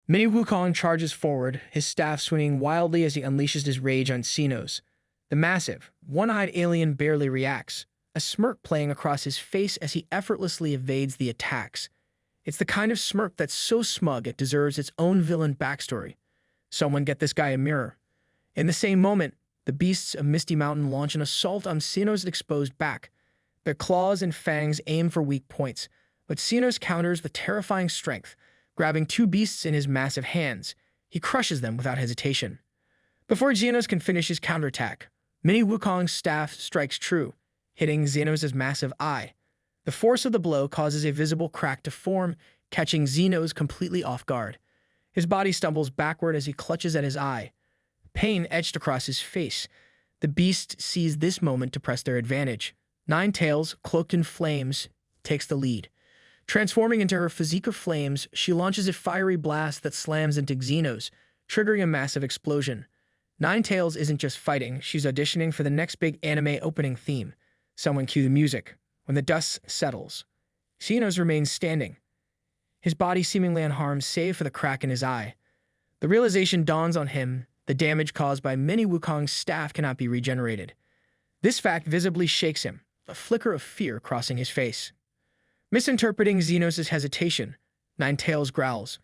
Mini Wukong charges forward, his staff swinging wildly as he unleashes his rage on Xenos. The massive, one-eyed alien barely reacts, a smirk playing across his face as he effortlessly evades the attacks. It's the kind of smirk that's so smug it deserves its own villain backstory. Someone get this guy a mirror. In the same moment, the beasts of Misty Mountain launch an assault on Xenos' exposed back. Their claws and fangs aim for weak points, but Xenos counters with terrifying strength. Grabbing two beasts in his massive hands, he crushes them without hesitation. Before Xenos can finish his counterattack, Mini Wukong's staff strikes true, hitting Xenos' massive eye. The force of the blow causes a visible crack to form, catching Xenos completely off guard. His body stumbles backward as he clutches at his eye. Pain etched across his face. The beast sees this moment to press their advantage. Nine Tails, cloaked in flames, takes the lead. Transforming into her physique of flames, she launches a fiery blast that slams into Xenos, triggering a massive explosion. Nine Tails isn't just fighting, she's auditioning for the next big anime opening theme. Someone cue the music. When the dust settles, Xenos remains standing, his body seemingly unharmed save for the crack in his eye. The realization dawns on him, the damage caused by Mini Wukong's staff cannot be regenerated. This fact visibly shakes him, a flicker of fear crossing his face. Misinterpreting Xenos' hesitation, Nine Tails growls,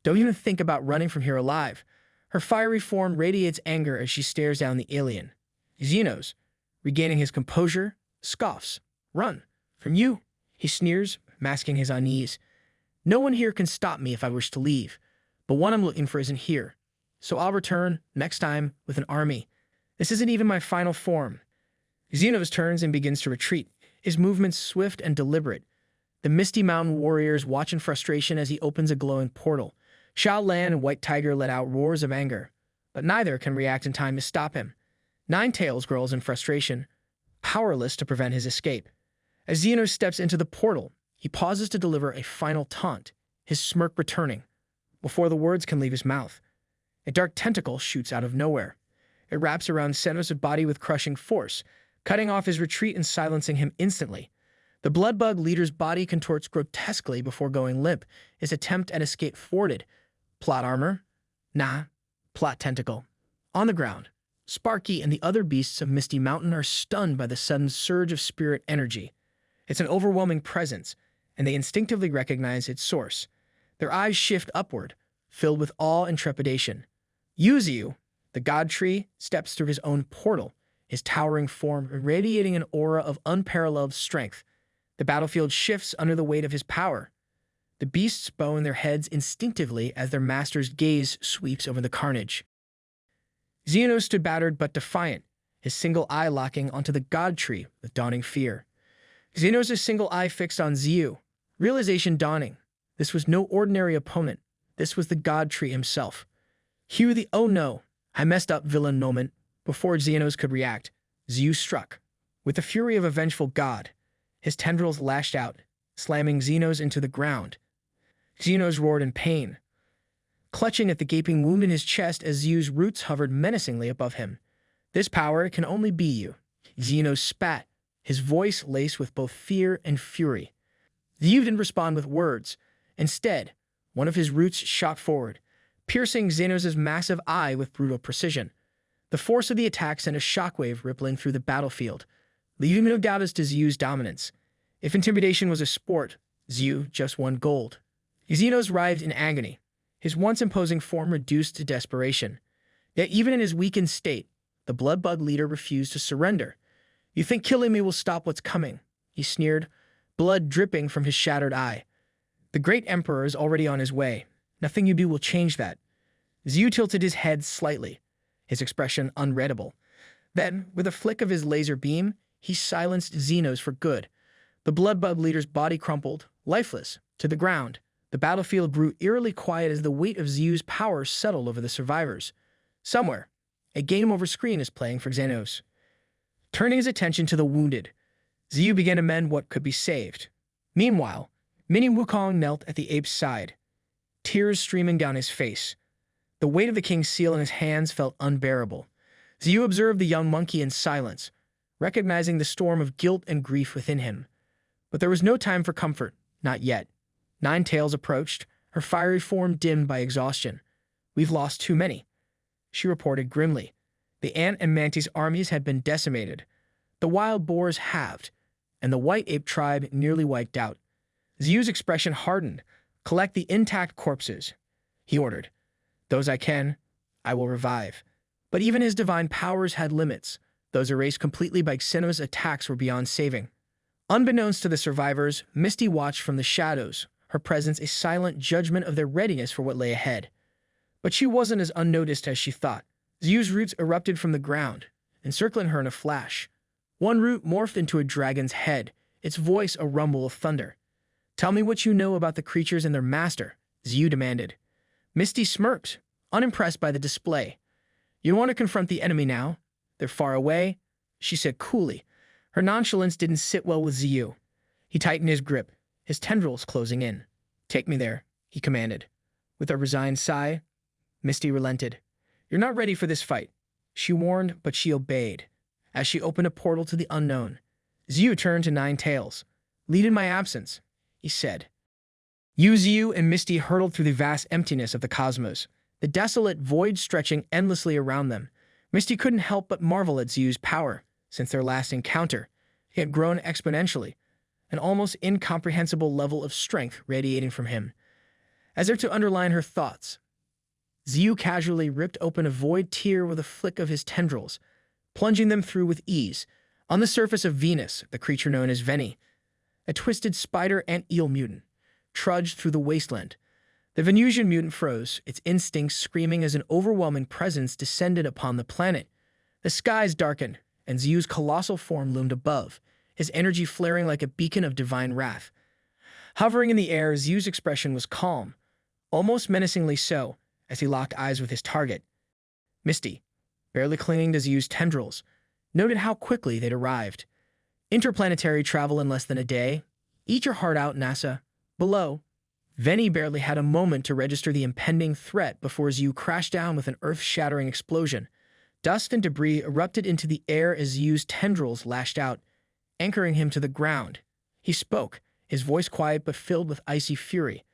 "Don't even think about running from here alive." Her fiery form radiates anger as she stares down the alien. Xenos, regaining his composure, scoffs. "Run. From you?" He sneers, masking his unease. "No one here can stop me if I wish to leave, but one I'm looking for isn't here. So I'll return, next time, with an army. This isn't even my final form." Xenos turns and begins to retreat, his movements swift and deliberate. The Misty Mountain warriors watch in frustration as he opens a glowing portal. Xiao Lan and White Tiger let out roars of anger, but neither can react in time to stop him. Nine Tails growls in frustration, powerless to prevent his escape. As Xenos steps into the portal, he pauses to deliver a final taunt, his smirk returning. Before the words can leave his mouth, a dark tentacle shoots out of nowhere. It wraps around Xenos' body with crushing force, cutting off his retreat and silencing him instantly. The Bloodbug leader's body contorts grotesquely before going limp, his attempt at escape thwarted. Plot armor? Nah. Plot tentacle. On the ground, Sparky and the other beasts of Misty Mountain are stunned by the sudden surge of spirit energy. It's an overwhelming presence, and they instinctively recognize its source. Their eyes shift upward, filled with awe and trepidation. Yu Ziyu, the god tree, steps through his own portal, his towering form radiating an aura of unparalleled strength. The battlefield shifts under the weight of his power. The beasts bow in their heads instinctively as their master's gaze sweeps over the carnage. Xenos stood battered but defiant, his single eye locking onto the god tree with dawning fear. Xenos' single eye fixed on Ziyu, realization dawning. This was no ordinary opponent. This was the god tree himself. Cue the "oh no, I messed up" villain moment. Before Xenos could react, Ziyu struck. With the fury of a vengeful god, his tendrils lashed out, slamming Xenos into the ground. Xenos roared in pain, clutching at the gaping wound in his chest as Ziyu's roots hovered menacingly above him. "This power can only be you." Xenos spat, his voice laced with both fear and fury. Ziyu didn't respond with words. Instead, one of his roots shot forward, piercing Xenos' massive eye with brutal precision. The force of the attack sent a shockwave rippling through the battlefield, leaving no doubt as to Ziyu's dominance. If intimidation was a sport, Ziyu just won gold. Xenos writhed in agony, his once imposing form reduced to desperation. Yet even in his weakened state, the Bloodbug leader refused to surrender. "You think killing me will stop what's coming?" he sneered, blood dripping from his shattered eye. "The great emperor is already on his way. Nothing you do will change that." Ziyu tilted his head slightly, his expression unreadable. Then, with a flick of his laser beam, he silenced Xenos for good. The Bloodbug leader's body crumpled, lifeless, to the ground. The battlefield grew eerily quiet as the weight of Ziyu's power settled over the survivors. Somewhere, a game-over screen is playing for Xenos. Turning his attention to the wounded, Ziyu began to mend what could be saved. Meanwhile, Mini Wukong knelt at the ape's side, tears streaming down his face. The weight of the king's seal in his hands felt unbearable. Ziyu observed the young monkey in silence, recognizing the storm of guilt and grief within him. But there was no time for comfort, not yet. Nine Tails approached, her fiery form dimmed by exhaustion. "We've lost too many," she reported grimly. The ant and mantis armies had been decimated, the wild boars halved, and the white ape tribe nearly wiped out. Ziyu's expression hardened. "Collect the intact corpses," he ordered. "Those I can, I will revive." But even his divine powers had limits. Those erased completely by Xenos' attacks were beyond saving. Unbeknownst to the survivors, Misty watched from the shadows, her presence a silent judgment of their readiness for what lay ahead. But she wasn't as unnoticed as she thought. Ziyu's roots erupted from the ground, encircling her in a flash. One root morphed into a dragon's head, its voice a rumble of thunder. "Tell me what you know about the creatures and their master," Ziyu demanded. Misty smirked, unimpressed by the display. "You want to confront the enemy now? They're far away," she said coolly. Her nonchalance didn't sit well with Ziyu. He tightened his grip, his tendrils closing in. "Take me there," he commanded. With a resigned sigh, Misty relented. "You're not ready for this fight," she warned, but she obeyed. As she opened a portal to the unknown, Ziyu turned to Nine Tails. "Lead in my absence," he said. Yu Ziyu and Misty hurtled through the vast emptiness of the cosmos, the desolate void stretching endlessly around them. Misty couldn't help but marvel at Ziyu's power. Since their last encounter, he had grown exponentially, an almost incomprehensible level of strength radiating from him. As if to underline her thoughts, Ziyu casually ripped open a void tear with a flick of his tendrils, plunging them through with ease. On the surface of Venus, the creature known as Veni, a twisted spider and eel mutant, trudged through the wasteland. The Venusian mutant froze, its instincts screaming as an overwhelming presence descended upon the planet. The skies darkened, and Ziyu's colossal form loomed above, his energy flaring like a beacon of divine wrath. Hovering in the air, Ziyu's expression was calm, almost menacingly so, as he locked eyes with his target. Misty, barely clinging to Ziyu's tendrils, noted how quickly they'd arrived. Interplanetary travel in less than a day. Eat your heart out, NASA. Below, Veni barely had a moment to register the impending threat before Ziyu crashed down with an earth-shattering explosion. Dust and debris erupted into the air as Ziyu's tendrils lashed out, anchoring him to the ground. He spoke, his voice quiet but filled with icy fury.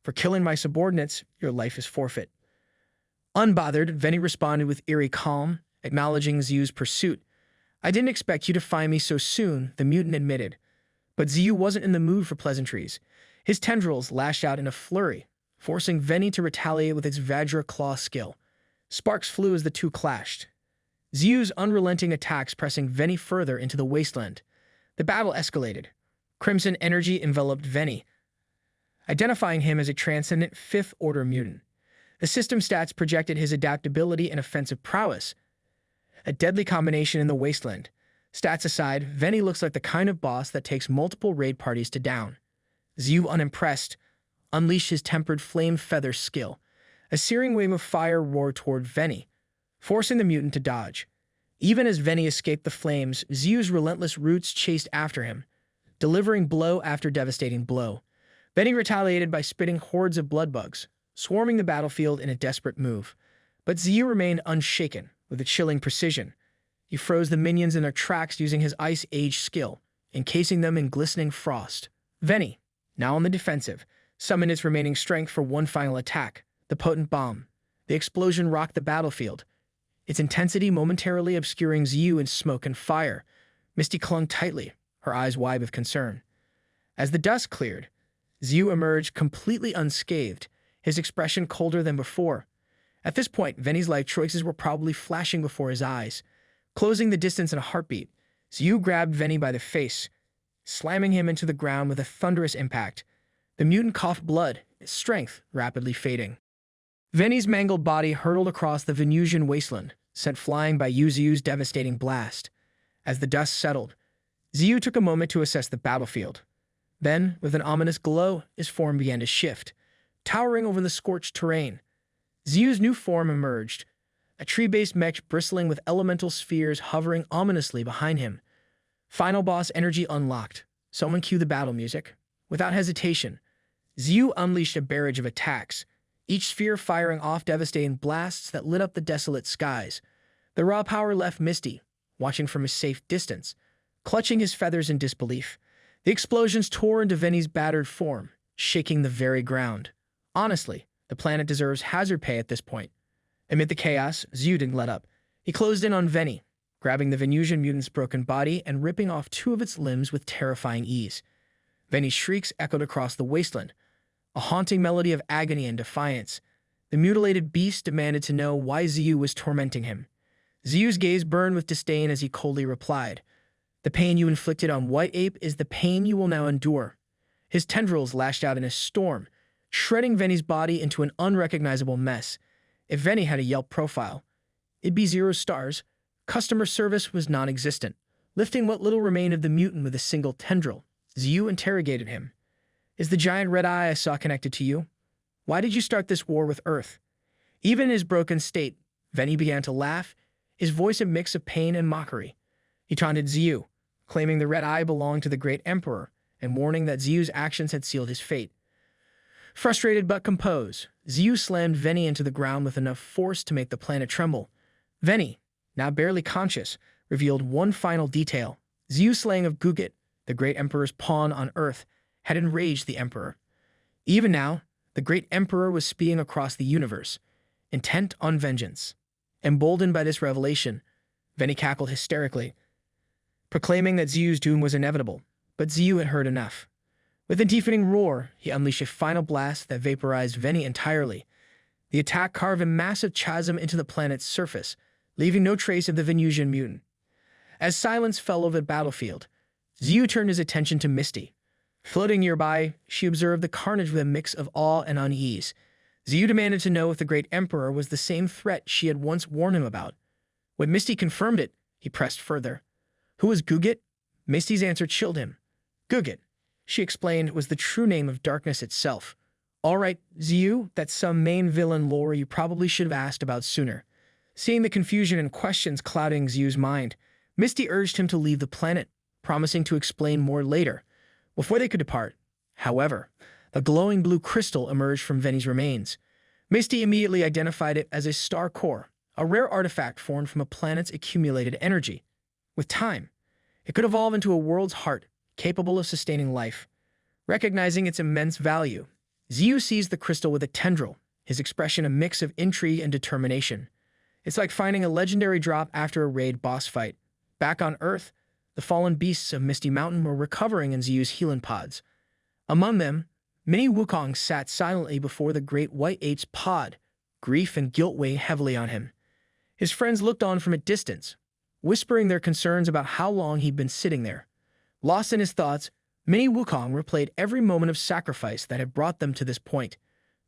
"For killing my subordinates, your life is forfeit." Unbothered, Veni responded with eerie calm, acknowledging Ziyu's pursuit. "I didn't expect you to find me so soon," the mutant admitted. But Ziyu wasn't in the mood for pleasantries. His tendrils lashed out in a flurry, forcing Veni to retaliate with its Vajra claw skill. Sparks flew as the two clashed, Ziyu's unrelenting attacks pressing Veni further into the wasteland. The battle escalated. Crimson energy enveloped Veni, identifying him as a transcendent fifth-order mutant. The system stats projected his adaptability and offensive prowess, a deadly combination in the wasteland. Stats aside, Veni looks like the kind of boss that takes multiple raid parties to down. Ziyu, unimpressed, unleashed his tempered flame feather skill. A searing wave of fire roared toward Veni, forcing the mutant to dodge. Even as Veni escaped the flames, Ziyu's relentless roots chased after him, delivering blow after devastating blow. Veni retaliated by spitting hordes of bloodbugs, swarming the battlefield in a desperate move. But Ziyu remained unshaken, with a chilling precision. He froze the minions in their tracks using his Ice Age skill, encasing them in glistening frost. Veni, now on the defensive, summoned its remaining strength for one final attack, the potent bomb. The explosion rocked the battlefield, its intensity momentarily obscuring Ziyu in smoke and fire. Misty clung tightly, her eyes wide with concern. As the dust cleared, Ziyu emerged completely unscathed, his expression colder than before. At this point, Veni's life choices were probably flashing before his eyes. Closing the distance in a heartbeat, Ziyu grabbed Veni by the face, slamming him into the ground with a thunderous impact. The mutant coughed blood, its strength rapidly fading. Veni's mangled body hurtled across the Venusian wasteland, sent flying by Yu Ziyu's devastating blast. As the dust settled, Ziyu took a moment to assess the battlefield. Then, with an ominous glow, his form began to shift, towering over the scorched terrain. Ziyu's new form emerged, a tree-based mech bristling with elemental spheres hovering ominously behind him. Final boss energy unlocked. Someone cue the battle music. Without hesitation, Ziyu unleashed a barrage of attacks, each sphere firing off devastating blasts that lit up the desolate skies. The raw power left Misty, watching from a safe distance, clutching his feathers in disbelief. The explosions tore into Veni's battered form, shaking the very ground. Honestly, the planet deserves hazard pay at this point. Amid the chaos, Ziyu didn't let up. He closed in on Veni, grabbing the Venusian mutant's broken body and ripping off two of its limbs with terrifying ease. Veni's shrieks echoed across the wasteland, a haunting melody of agony and defiance. The mutilated beast demanded to know why Ziyu was tormenting him. Ziyu's gaze burned with disdain as he coldly replied, "The pain you inflicted on White Ape is the pain you will now endure." His tendrils lashed out in a storm, shredding Veni's body into an unrecognizable mess. If Veni had a Yelp profile, it'd be 0 stars. Customer service was non-existent. Lifting what little remained of the mutant with a single tendril, Ziyu interrogated him. "Is the giant red eye I saw connected to you? Why did you start this war with Earth?" Even in his broken state, Veni began to laugh, his voice a mix of pain and mockery. He taunted Ziyu, claiming the red eye belonged to the great emperor and warning that Ziyu's actions had sealed his fate. Frustrated but composed, Ziyu slammed Veni into the ground with enough force to make the planet tremble. Veni, now barely conscious, revealed one final detail. Ziyu's slaying of Gugut, the great emperor's pawn on Earth, had enraged the emperor. Even now, the great emperor was speeding across the universe, intent on vengeance. Emboldened by this revelation, Veni cackled hysterically, proclaiming that Ziyu's doom was inevitable. But Ziyu had heard enough. With a deafening roar, he unleashed a final blast that vaporized Veni entirely. The attack carved a massive chasm into the planet's surface, leaving no trace of the Venusian mutant. As silence fell over the battlefield, Ziyu turned his attention to Misty. Floating nearby, she observed the carnage with a mix of awe and unease. Ziyu demanded to know if the great emperor was the same threat she had once warned him about. When Misty confirmed it, he pressed further. Who was Gugut? Misty's answer chilled him. Gugut, she explained, was the true name of darkness itself. All right, Ziyu, that's some main villain lore you probably should have asked about sooner. Seeing the confusion and questions clouding Ziyu's mind, Misty urged him to leave the planet, promising to explain more later. Before they could depart, however, a glowing blue crystal emerged from Veni's remains. Misty immediately identified it as a star core, a rare artifact formed from a planet's accumulated energy. With time, it could evolve into a world's heart, capable of sustaining life. Recognizing its immense value, Ziyu seized the crystal with a tendril, his expression a mix of intrigue and determination. It's like finding a legendary drop after a raid boss fight. Back on Earth, the fallen beasts of Misty Mountain were recovering in Ziyu's healing pods. Among them, many Wukong sat silently before the great white ape's pod, grief and guilt weighing heavily on him. His friends looked on from a distance, whispering their concerns about how long he'd been sitting there. Lost in his thoughts, many Wukong replayed every moment of sacrifice that had brought them to this point.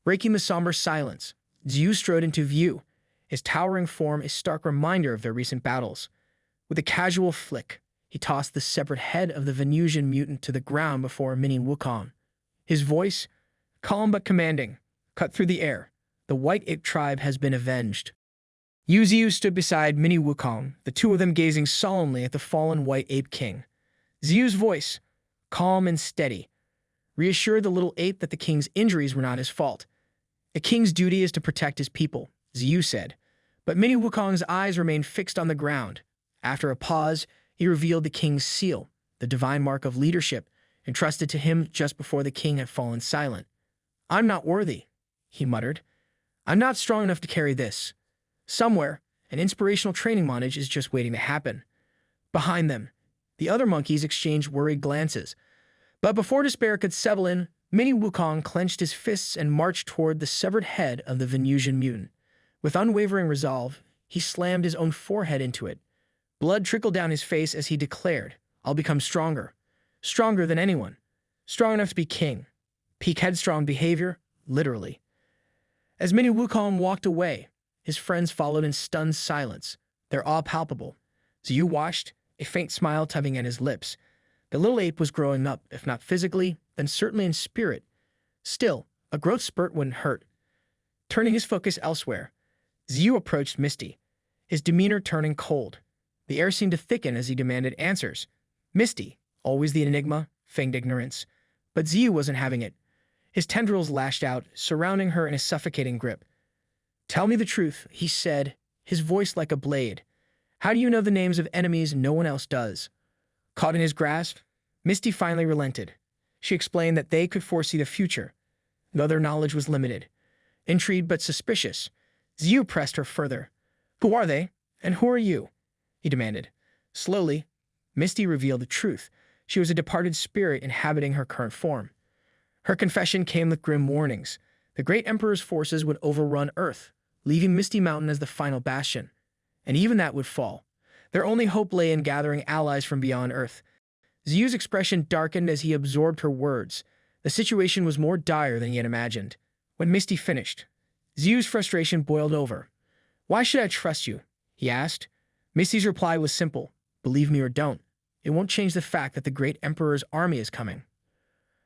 Breaking the somber silence, Ziyu strode into view, his towering form a stark reminder of their recent battles. With a casual flick, he tossed the severed head of the Venusian mutant to the ground before many Wukong. His voice, calm but commanding, cut through the air. The white ape tribe has been avenged. Yu Ziyu stood beside many Wukong, the two of them gazing solemnly at the fallen white ape king. Ziyu's voice, calm and steady, reassured the little ape that the king's injuries were not his fault. A king's duty is to protect his people, Ziyu said, but many Wukong's eyes remained fixed on the ground. After a pause, he revealed the king's seal, the divine mark of leadership, entrusted to him just before the king had fallen silent. "I'm not worthy," he muttered. "I'm not strong enough to carry this." Somewhere, an inspirational training montage is just waiting to happen. Behind them, the other monkeys exchanged worried glances. But before despair could settle in, Mini Wukong clenched his fists and marched toward the severed head of the Venusian mutant. With unwavering resolve, he slammed his own forehead into it. Blood trickled down his face as he declared, "I'll become stronger. Stronger than anyone. Strong enough to be king." Peak headstrong behavior, literally. As Mini Wukong walked away, his friends followed in stunned silence, their awe palpable. Ziyu watched, a faint smile tugging at his lips. The little ape was growing up, if not physically, then certainly in spirit. Still, a growth spurt wouldn't hurt. Turning his focus elsewhere, Ziyu approached Misty, his demeanor turning cold. The air seemed to thicken as he demanded answers. Misty, always the enigma, feigned ignorance. But Ziyu wasn't having it. His tendrils lashed out, surrounding her in a suffocating grip. "Tell me the truth," he said, his voice like a blade. "How do you know the names of enemies no one else does?" Caught in his grasp, Misty finally relented. She explained that they could foresee the future. The other knowledge was limited. Intrigued but suspicious, Ziyu pressed her further. "Who are they? And who are you?" he demanded. Slowly, Misty revealed the truth. She was a departed spirit inhabiting her current form. Her confession came with grim warnings. The great Emperor's forces would overrun Earth, leaving Misty Mountain as the final bastion. And even that would fall. Their only hope lay in gathering allies from beyond Earth. Ziyu's expression darkened as he absorbed her words. The situation was more dire than he had imagined. When Misty finished, Ziyu's frustration boiled over. "Why should I trust you?" he asked. Misty's reply was simple. "Believe me or don't. It won't change the fact that the great Emperor's army is coming."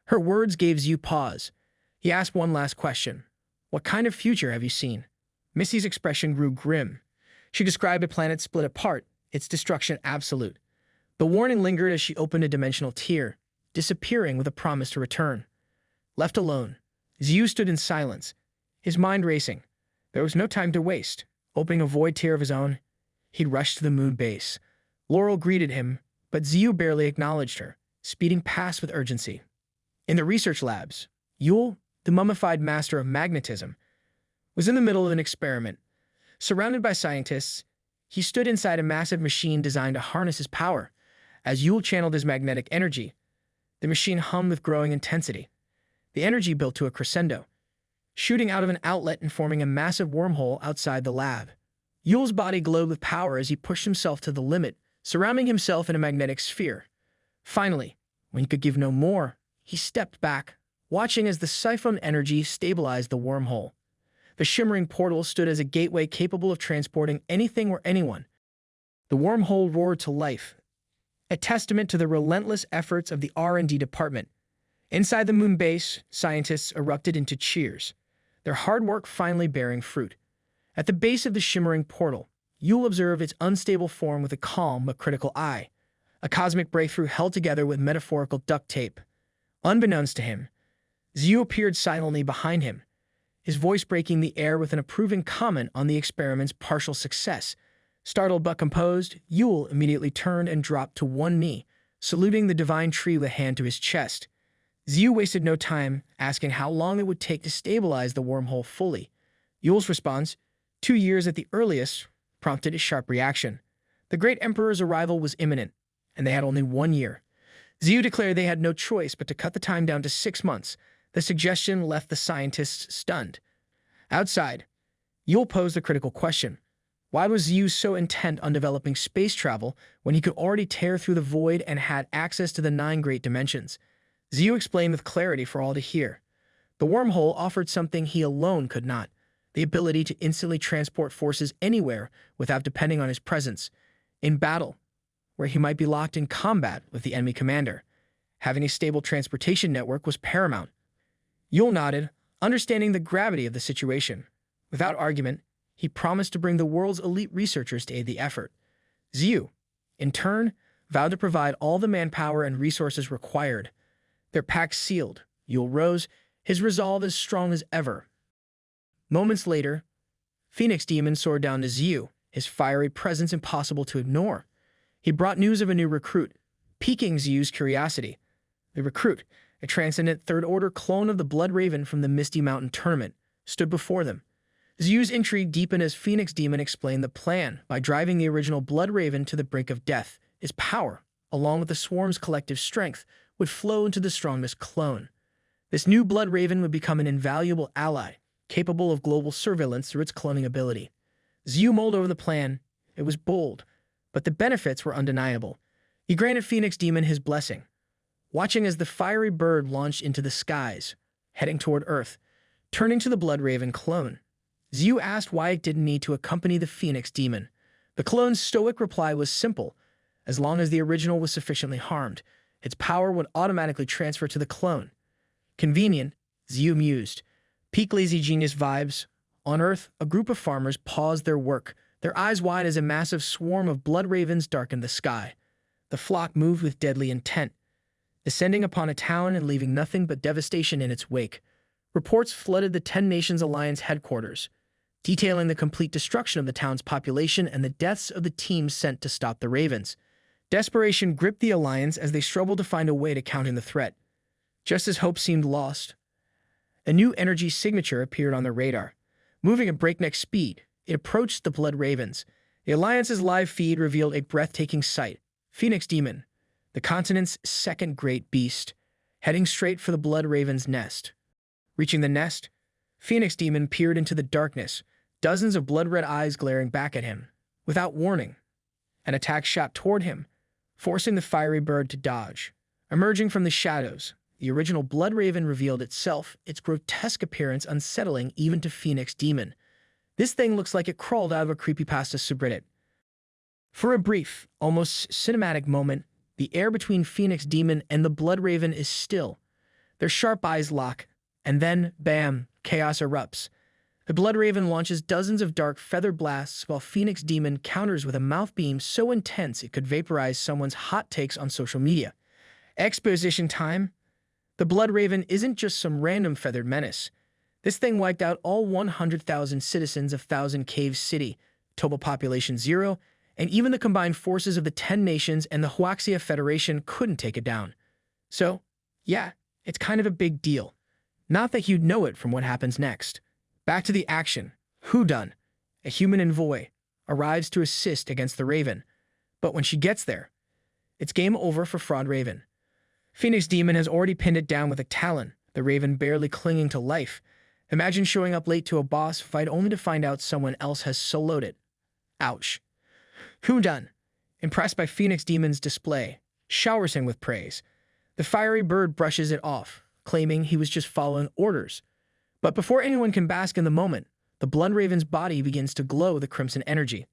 Her words gave Ziyu pause. He asked one last question. "What kind of future have you seen?" Misty's expression grew grim. She described a planet split apart, its destruction absolute. The warning lingered as she opened a dimensional tear, disappearing with a promise to return. Left alone, Ziyu stood in silence, his mind racing. There was no time to waste. Opening a void tear of his own, he'd rushed to the moon base. Laurel greeted him, but Ziyu barely acknowledged her, speeding past with urgency. In the research labs, Yule, the mummified master of magnetism, was in the middle of an experiment. Surrounded by scientists, he stood inside a massive machine designed to harness his power. As Yule channeled his magnetic energy, the machine hummed with growing intensity. The energy built to a crescendo, shooting out of an outlet and forming a massive wormhole outside the lab. Yule's body glowed with power as he pushed himself to the limit, surrounding himself in a magnetic sphere. Finally, when he could give no more, he stepped back, watching as the siphoned energy stabilized the wormhole. The shimmering portal stood as a gateway capable of transporting anything or anyone. The wormhole roared to life, a testament to the relentless efforts of the R&D department. Inside the moon base, scientists erupted into cheers, their hard work finally bearing fruit. At the base of the shimmering portal, Yule observed its unstable form with a calm but critical eye, a cosmic breakthrough held together with metaphorical duct tape. Unbeknownst to him, Ziyu appeared silently behind him, his voice breaking the air with an approving comment on the experiment's partial success. Startled but composed, Yule immediately turned and dropped to one knee, saluting the divine tree with a hand to his chest. Ziyu wasted no time asking how long it would take to stabilize the wormhole fully. Yule's response, 2 years at the earliest, prompted a sharp reaction. The great Emperor's arrival was imminent, and they had only 1 year. Ziyu declared they had no choice but to cut the time down to 6 months. The suggestion left the scientists stunned. Outside, Yule posed a critical question. Why was Ziyu so intent on developing space travel when he could already tear through the void and had access to the 9 great dimensions? Ziyu explained with clarity for all to hear. The wormhole offered something he alone could not, the ability to instantly transport forces anywhere without depending on his presence. In battle, where he might be locked in combat with the enemy commander, having a stable transportation network was paramount. Yule nodded, understanding the gravity of the situation. Without argument, he promised to bring the world's elite researchers to aid the effort. Ziyu, in turn, vowed to provide all the manpower and resources required. Their pact sealed, Yule rose, his resolve as strong as ever. Moments later, Phoenix Demon soared down to Ziyu, his fiery presence impossible to ignore. He brought news of a new recruit, piquing Ziyu's curiosity. The recruit, a transcendent third-order clone of the Blood Raven from the Misty Mountain tournament, stood before them. Ziyu's intrigue deepened as Phoenix Demon explained the plan. By driving the original Blood Raven to the brink of death, his power, along with the swarm's collective strength, would flow into the strongest clone. This new Blood Raven would become an invaluable ally, capable of global surveillance through its cloning ability. Ziyu mulled over the plan. It was bold, but the benefits were undeniable. He granted Phoenix Demon his blessing, watching as the fiery bird launched into the skies, heading toward Earth. Turning to the Blood Raven clone, Ziyu asked why it didn't need to accompany the Phoenix Demon. The clone's stoic reply was simple. As long as the original was sufficiently harmed, its power would automatically transfer to the clone. Convenient, Ziyu mused. Peak lazy genius vibes. On Earth, a group of farmers paused their work, their eyes wide as a massive swarm of blood ravens darkened the sky. The flock moved with deadly intent, descending upon a town and leaving nothing but devastation in its wake. Reports flooded the 10 Nations Alliance headquarters, detailing the complete destruction of the town's population and the deaths of the teams sent to stop the ravens. Desperation gripped the Alliance as they struggled to find a way to counter the threat. Just as hope seemed lost, A new energy signature appeared on their radar. Moving at breakneck speed, it approached the Blood Ravens. The Alliance's live feed revealed a breathtaking sight. Phoenix Demon, the continent's second great beast, heading straight for the Blood Raven's nest. Reaching the nest, Phoenix Demon peered into the darkness, dozens of blood-red eyes glaring back at him. Without warning, an attack shot toward him, forcing the fiery bird to dodge. Emerging from the shadows, the original Blood Raven revealed itself, its grotesque appearance unsettling even to Phoenix Demon. This thing looks like it crawled out of a creepypasta subreddit. For a brief, almost cinematic moment, the air between Phoenix Demon and the Blood Raven is still. Their sharp eyes lock, and then, bam, chaos erupts. The Blood Raven launches dozens of dark feather blasts while Phoenix Demon counters with a mouth beam so intense it could vaporize someone's hot takes on social media. Exposition time. The Blood Raven isn't just some random feathered menace. This thing wiped out all 100,000 citizens of Thousand Caves City, total population 0, and even the combined forces of the 10 nations and the Huaxia Federation couldn't take it down. So, yeah, it's kind of a big deal. Not that you'd know it from what happens next. Back to the action. Whodun, a human envoy, arrives to assist against the Raven. But when she gets there, it's game over for Fraud Raven. Phoenix Demon has already pinned it down with a talon, the Raven barely clinging to life. Imagine showing up late to a boss fight only to find out someone else has soloed it. Ouch. Whodun, impressed by Phoenix Demon's display, showers him with praise. The fiery bird brushes it off, claiming he was just following orders. But before anyone can bask in the moment, the Blood Raven's body begins to glow with crimson energy.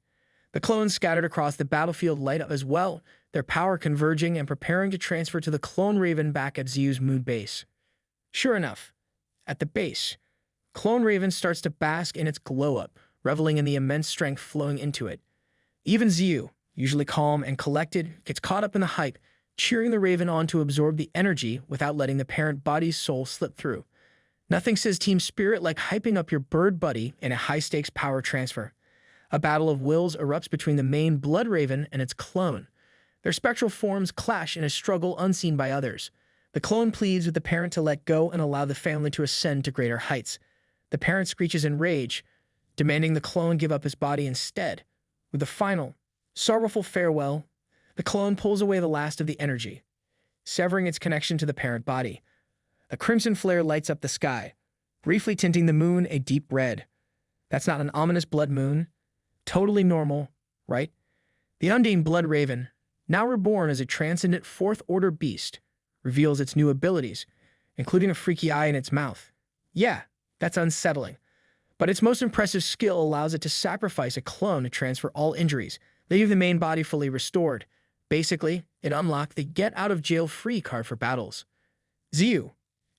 The clones scattered across the battlefield light up as well, their power converging and preparing to transfer to the Clone Raven back at Ziyu's moon base. Sure enough, at the base, Clone Raven starts to bask in its glow-up, reveling in the immense strength flowing into it. Even Ziyu, usually calm and collected, gets caught up in the hype, cheering the Raven on to absorb the energy without letting the parent body's soul slip through. Nothing says team spirit like hyping up your bird buddy in a high-stakes power transfer. A battle of wills erupts between the main Blood Raven and its clone. Their spectral forms clash in a struggle unseen by others. The clone pleads with the parent to let go and allow the family to ascend to greater heights. The parent screeches in rage, demanding the clone give up his body instead. With a final, sorrowful farewell, the clone pulls away the last of the energy, severing its connection to the parent body. A crimson flare lights up the sky, briefly tinting the moon a deep red. That's not an ominous blood moon. Totally normal, right? The Undine Blood Raven, now reborn as a transcendent fourth-order beast, reveals its new abilities, including a freaky eye in its mouth. Yeah, that's unsettling. But its most impressive skill allows it to sacrifice a clone to transfer all injuries, leaving the main body fully restored. Basically, it unlocked the get-out-of-jail-free card for battles. Ziyu,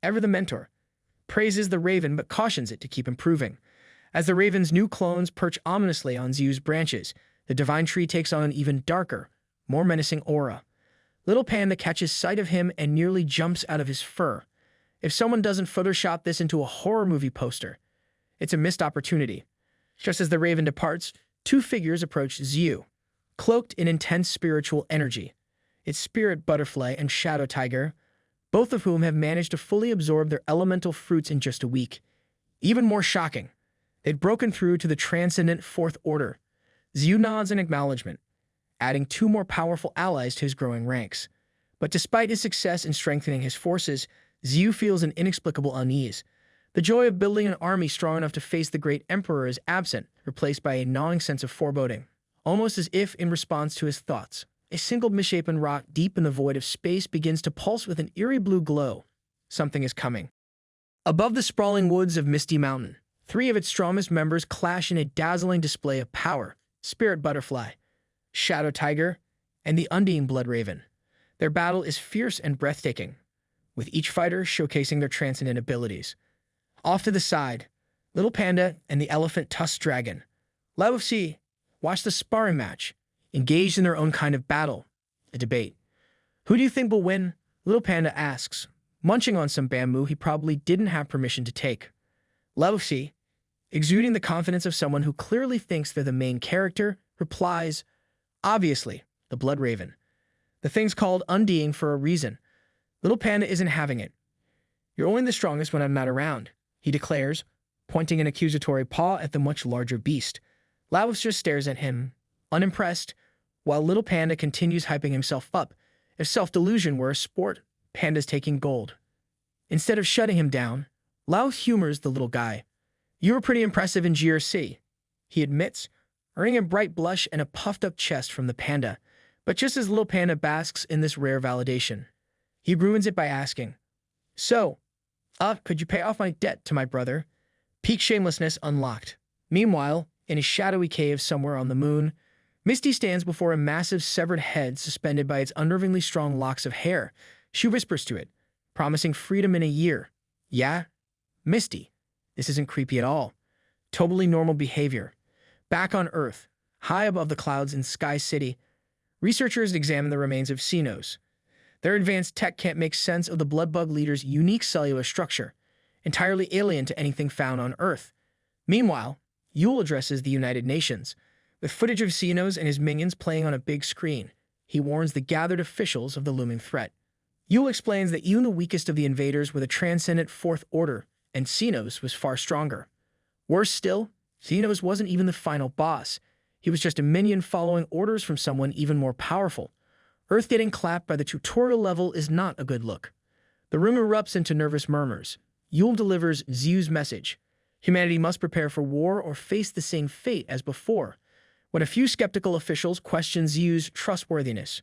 ever the mentor, praises the Raven but cautions it to keep improving. As the Raven's new clones perch ominously on Ziyu's branches, the Divine Tree takes on an even darker, more menacing aura. Little Panda catches sight of him and nearly jumps out of his fur. If someone doesn't Photoshop this into a horror movie poster, it's a missed opportunity. Just as the Raven departs, two figures approach Ziyu, cloaked in intense spiritual energy. It's Spirit Butterfly and Shadow Tiger, both of whom have managed to fully absorb their elemental fruits in just a week. Even more shocking, they'd broken through to the transcendent Fourth Order. Ziyu nods in acknowledgement, adding two more powerful allies to his growing ranks. But despite his success in strengthening his forces, Ziyu feels an inexplicable unease. The joy of building an army strong enough to face the Great Emperor is absent, replaced by a gnawing sense of foreboding. Almost as if in response to his thoughts, a single misshapen rock deep in the void of space begins to pulse with an eerie blue glow. Something is coming. Above the sprawling woods of Misty Mountain, three of its strongest members clash in a dazzling display of power: Spirit Butterfly, Shadow Tiger, and the Undine Blood Raven. Their battle is fierce and breathtaking, with each fighter showcasing their transcendent abilities. Off to the side, Little Panda and the Elephant Tusk Dragon, Lao Si, watch the sparring match, engaged in their own kind of battle, a debate. Who do you think will win? Little Panda asks, munching on some bamboo he probably didn't have permission to take. Lao Si, exuding the confidence of someone who clearly thinks they're the main character, replies, obviously, the Blood Raven. The thing's called Undying for a reason. Little Panda isn't having it. You're only the strongest when I'm not around. he declares, pointing an accusatory paw at the much larger beast. Laos just stares at him, unimpressed, while little Panda continues hyping himself up. If self-delusion were a sport, Panda's taking gold. Instead of shutting him down, Laos humors the little guy. "You were pretty impressive in GRC," he admits, earning a bright blush and a puffed-up chest from the panda. But just as little Panda basks in this rare validation, he ruins it by asking, "So, could you pay off my debt to my brother?" Peak shamelessness unlocked. Meanwhile, in a shadowy cave somewhere on the moon, Misty stands before a massive severed head suspended by its unnervingly strong locks of hair. She whispers to it, promising freedom in a year. Yeah? Misty. This isn't creepy at all. Totally normal behavior. Back on Earth, high above the clouds in Sky City, researchers examine the remains of Xenos. Their advanced tech can't make sense of the bloodbug leader's unique cellular structure, entirely alien to anything found on Earth. Meanwhile, Yule addresses the United Nations, with footage of Xenos and his minions playing on a big screen. He warns the gathered officials of the looming threat. Yule explains that even the weakest of the invaders were the transcendent Fourth Order, and Xenos was far stronger. Worse still, Xenos wasn't even the final boss. He was just a minion following orders from someone even more powerful. Earth getting clapped by the tutorial level is not a good look. The room erupts into nervous murmurs. Yule delivers Ziyu's message. Humanity must prepare for war or face the same fate as before. When a few skeptical officials question Ziyu's trustworthiness,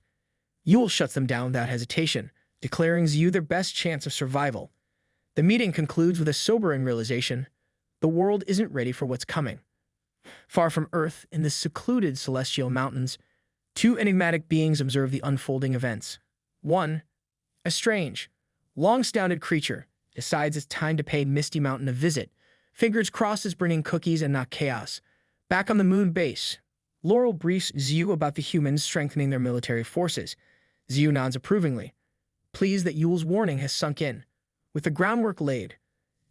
Yule shuts them down without hesitation, declaring Ziyu their best chance of survival. The meeting concludes with a sobering realization: the world isn't ready for what's coming. Far from Earth, in the secluded celestial mountains, two enigmatic beings observe the unfolding events. One, a strange, long-snouded creature, decides it's time to pay Misty Mountain a visit. Fingers crossed as bringing cookies and not chaos. Back on the moon base, Laurel briefs Ziyu about the humans strengthening their military forces. Ziyu nods approvingly, pleased that Yule's warning has sunk in. With the groundwork laid,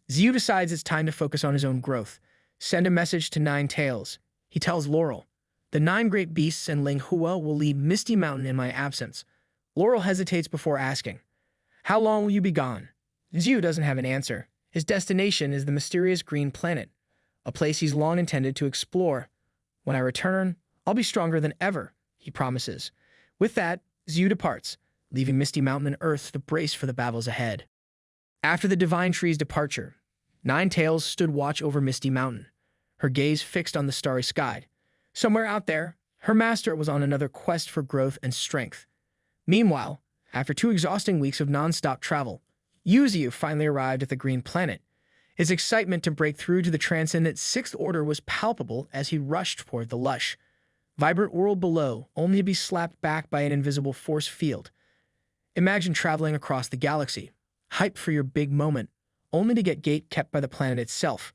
Ziyu decides it's time to focus on his own growth. Send a message to Nine Tails. He tells Laurel, the 9 great beasts and manhwa will lead Misty Mountain in my absence. Laurel hesitates before asking, how long will you be gone? Ziyu doesn't have an answer. His destination is the mysterious green planet, a place he's long intended to explore. When I return, I'll be stronger than ever, he promises. With that, Ziyu departs, leaving Misty Mountain and Earth to brace for the battles ahead. After the Divine Tree's departure, Nine Tails stood watch over Misty Mountain, her gaze fixed on the starry sky. Somewhere out there, her master was on another quest for growth and strength. Meanwhile, after 2 exhausting weeks of non-stop travel, Yu Ziyu finally arrived at the Green Planet. His excitement to break through to the transcendent 6th Order was palpable as he rushed toward the lush, vibrant world below, only to be slapped back by an invisible force field. Imagine traveling across the galaxy, hyped for your big moment, only to get gate kept by the planet itself.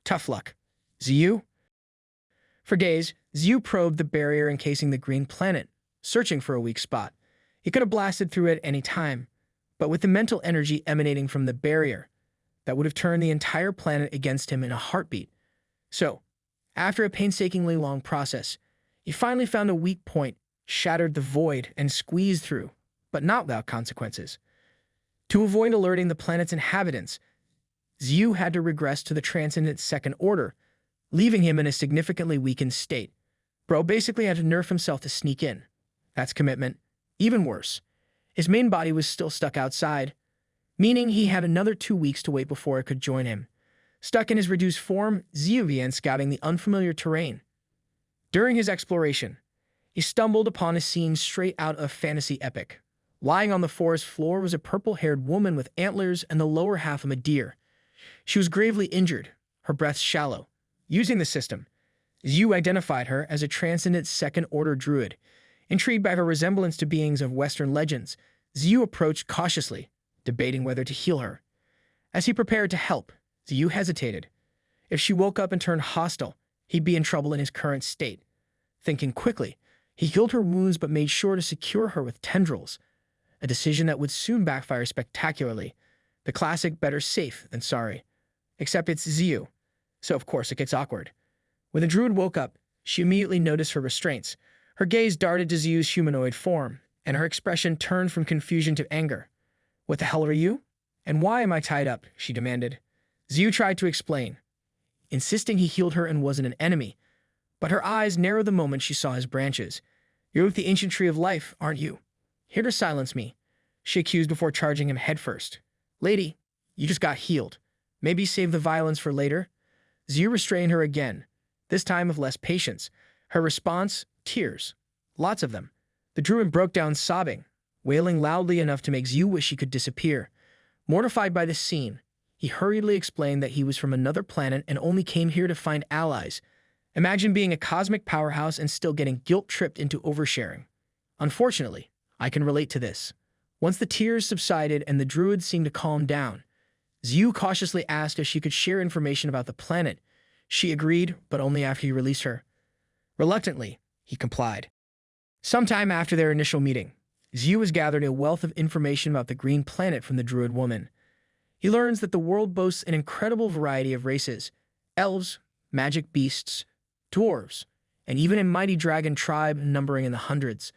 Tough luck. Ziyu? For days, Ziyu probed the barrier encasing the Green Planet, searching for a weak spot. He could have blasted through it any time, but with the mental energy emanating from the barrier, that would have turned the entire planet against him in a heartbeat. So, after a painstakingly long process, he finally found a weak point, shattered the void, and squeezed through, but not without consequences. To avoid alerting the planet's inhabitants, Ziyu had to regress to the transcendent 2nd Order, leaving him in a significantly weakened state. Bro basically had to nerf himself to sneak in. That's commitment. Even worse, his main body was still stuck outside, meaning he had another 2 weeks to wait before it could join him. Stuck in his reduced form, Ziyu began scouting the unfamiliar terrain. During his exploration, he stumbled upon a scene straight out of fantasy epic. Lying on the forest floor was a purple-haired woman with antlers and the lower half of a deer. She was gravely injured, her breath shallow. Using the system, Ziyu identified her as a transcendent 2nd Order druid. Intrigued by her resemblance to beings of Western legends, Ziyu approached cautiously, debating whether to heal her. As he prepared to help, Ziyu hesitated. If she woke up and turned hostile, he'd be in trouble in his current state. Thinking quickly, he healed her wounds but made sure to secure her with tendrils, a decision that would soon backfire spectacularly. The classic better safe than sorry. Except it's Ziyu, so of course it gets awkward. When the druid woke up, she immediately noticed her restraints. Her gaze darted to Ziyu's humanoid form, and her expression turned from confusion to anger. What the hell are you? And why am I tied up? She demanded. Ziyu tried to explain, insisting he healed her and wasn't an enemy, but her eyes narrowed the moment she saw his branches. "You're with the ancient tree of life, aren't you? Here to silence me," she accused before charging him headfirst. "Lady, you just got healed. Maybe save the violence for later?" Ziyu restrained her again, this time with less patience. Her response, tears. Lots of them. The druid broke down sobbing, wailing loudly enough to make Ziyu wish he could disappear. Mortified by this scene, he hurriedly explained that he was from another planet and only came here to find allies. Imagine being a cosmic powerhouse and still getting guilt-tripped into oversharing. Unfortunately, I can relate to this. Once the tears subsided and the druid seemed to calm down, Ziyu cautiously asked if she could share information about the planet. She agreed, but only after he released her. Reluctantly, he complied. Sometime after their initial meeting, Ziyu has gathered a wealth of information about the green planet from the druid woman. He learns that the world boasts an incredible variety of races: elves, magic beasts, dwarves, and even a mighty dragon tribe numbering in the hundreds.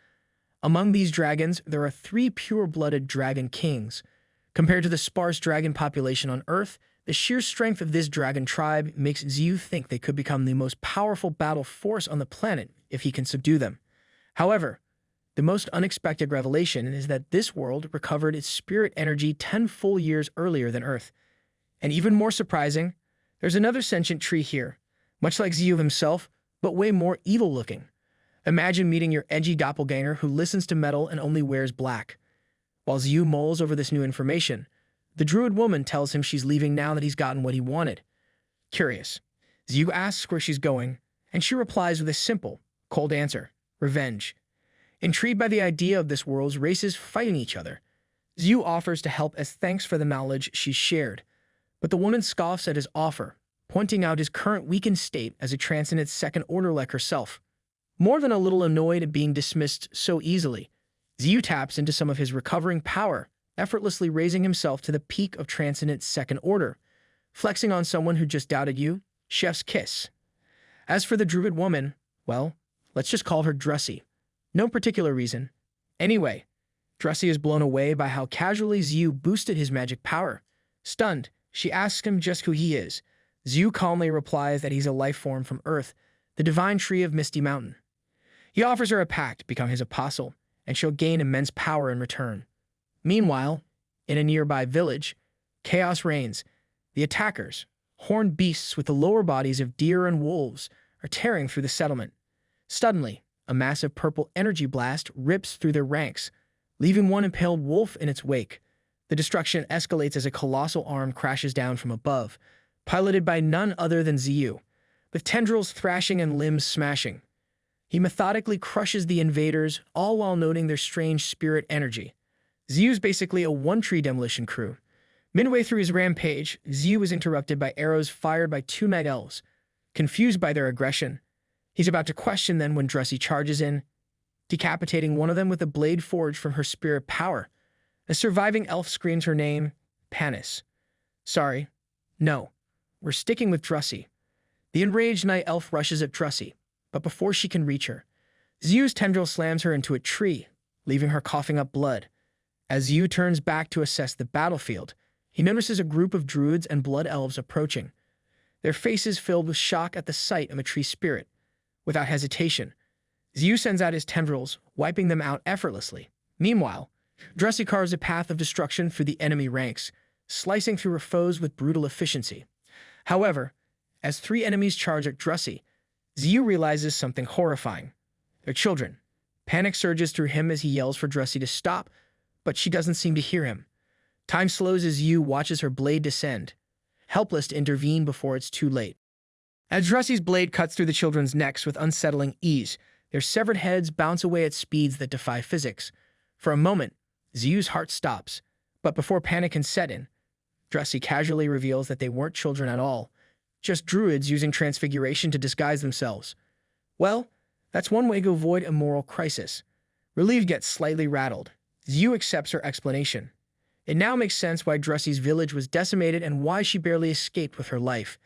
Among these dragons, there are 3 pure-blooded dragon kings. Compared to the sparse dragon population on Earth, the sheer strength of this dragon tribe makes Ziyu think they could become the most powerful battle force on the planet if he can subdue them. However, the most unexpected revelation is that this world recovered its spirit energy 10 full years earlier than Earth. And even more surprising, there's another sentient tree here, much like Ziyu himself, but way more evil-looking. Imagine meeting your edgy doppelganger who listens to metal and only wears black. While Ziyu mulls over this new information, the druid woman tells him she's leaving now that he's gotten what he wanted. Curious, Ziyu asks where she's going, and she replies with a simple, cold answer: revenge. Intrigued by the idea of this world's races fighting each other, Ziyu offers to help as thanks for the knowledge she's shared. But the woman scoffs at his offer, pointing out his current weakened state as a transcendent second order like herself. More than a little annoyed at being dismissed so easily, Ziyu taps into some of his recovering power, effortlessly raising himself to the peak of transcendent second order. Flexing on someone who just doubted you, chef's kiss. As for the druid woman, well, let's just call her Dressy. No particular reason. Anyway, Dressy is blown away by how casually Ziyu boosted his magic power. Stunned, she asks him just who he is. Ziyu calmly replies that he's a life form from Earth, the divine tree of Misty Mountain. He offers her a pact to become his apostle, and she'll gain immense power in return. Meanwhile, in a nearby village, chaos reigns. The attackers, horned beasts with the lower bodies of deer and wolves, are tearing through the settlement. Suddenly, a massive purple energy blast rips through their ranks, leaving one impaled wolf in its wake. The destruction escalates as a colossal arm crashes down from above, piloted by none other than Ziyu, with tendrils thrashing and limbs smashing. He methodically crushes the invaders, all while noting their strange spirit energy. Ziyu's basically a one-tree demolition crew. Midway through his rampage, Ziyu is interrupted by arrows fired by 2 night elves. Confused by their aggression, he's about to question them when Dressy charges in, decapitating one of them with a blade forged from her spirit power. A surviving elf screams her name, Panis. Sorry. No. We're sticking with Dressy. The enraged night elf rushes at Dressy, but before she can reach her, Ziyu's tendril slams her into a tree, leaving her coughing up blood. As Ziyu turns back to assess the battlefield, he notices a group of druids and blood elves approaching, their faces filled with shock at the sight of a tree spirit. Without hesitation, Ziyu sends out his tendrils, wiping them out effortlessly. Meanwhile, Dressy carves a path of destruction through the enemy ranks, slicing through her foes with brutal efficiency. However, as 3 enemies charge at Dressy, Ziyu realizes something horrifying. They're children. Panic surges through him as he yells for Dressy to stop, but she doesn't seem to hear him. Time slows as Ziyu watches her blade descend, helpless to intervene before it's too late. As Dressy's blade cuts through the children's necks with unsettling ease, their severed heads bounce away at speeds that defy physics. For a moment, Ziyu's heart stops, but before panic can set in, Dressy casually reveals that they weren't children at all, just druids using transfiguration to disguise themselves. Well, that's one way to avoid a moral crisis. Relieved yet slightly rattled, Ziyu accepts her explanation. It now makes sense why Dressy's village was decimated and why she barely escaped with her life.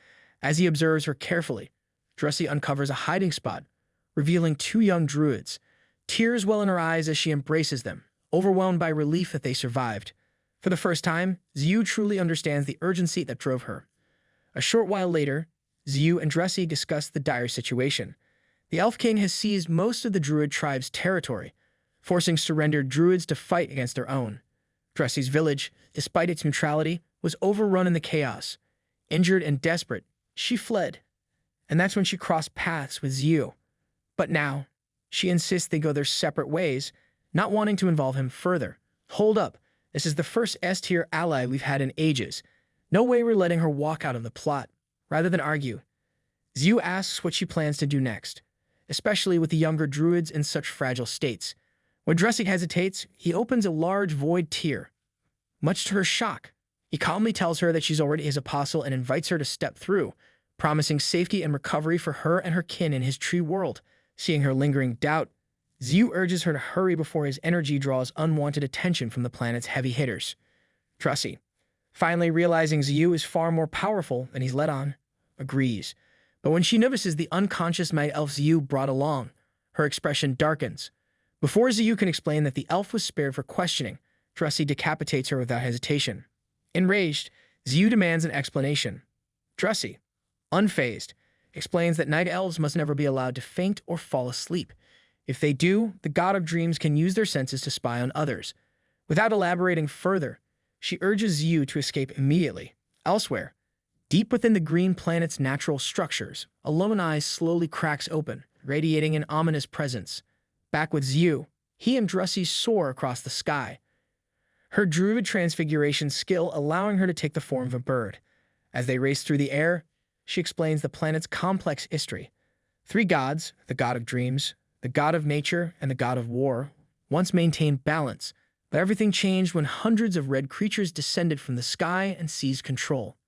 As he observes her carefully, Dressy uncovers a hiding spot, revealing 2 young druids. Tears well in her eyes as she embraces them, overwhelmed by relief that they survived. For the first time, Ziyu truly understands the urgency that drove her. A short while later, Ziyu and Dressy discuss the dire situation. The Elf King has seized most of the Druid tribe's territory, forcing surrendered Druids to fight against their own. Dressy's village, despite its neutrality, was overrun in the chaos. Injured and desperate, she fled. And that's when she crossed paths with Ziyu. But now, she insists they go their separate ways, not wanting to involve him further. Hold up, this is the first S-tier ally we've had in ages. No way we're letting her walk out of the plot. Rather than argue, Ziyu asks what she plans to do next, especially with the younger druids in such fragile states. When Dressy hesitates, he opens a large void tier. Much to her shock, he calmly tells her that she's already his apostle and invites her to step through, promising safety and recovery for her and her kin in his tree world. Seeing her lingering doubt, Ziyu urges her to hurry before his energy draws unwanted attention from the planet's heavy hitters. Dressy, finally realizing Ziyu is far more powerful than he's let on, agrees. But when she notices the unconscious night elf Ziyu brought along, her expression darkens. Before Ziyu can explain that the elf was spared for questioning, Dressy decapitates her without hesitation. Enraged, Ziyu demands an explanation. Dressy, unfazed, explains that night elves must never be allowed to faint or fall asleep. If they do, the god of dreams can use their senses to spy on others. Without elaborating further, she urges Ziyu to escape immediately. Elsewhere, deep within the green planet's natural structures, a lone eye slowly cracks open, radiating an ominous presence. Back with Ziyu, he and Dressy soar across the sky, her druid transfiguration skill allowing her to take the form of a bird. As they race through the air, she explains the planet's complex history. 3 gods, the god of dreams, the god of nature, and the god of war, once maintained balance, but everything changed when hundreds of red creatures descended from the sky and seized control.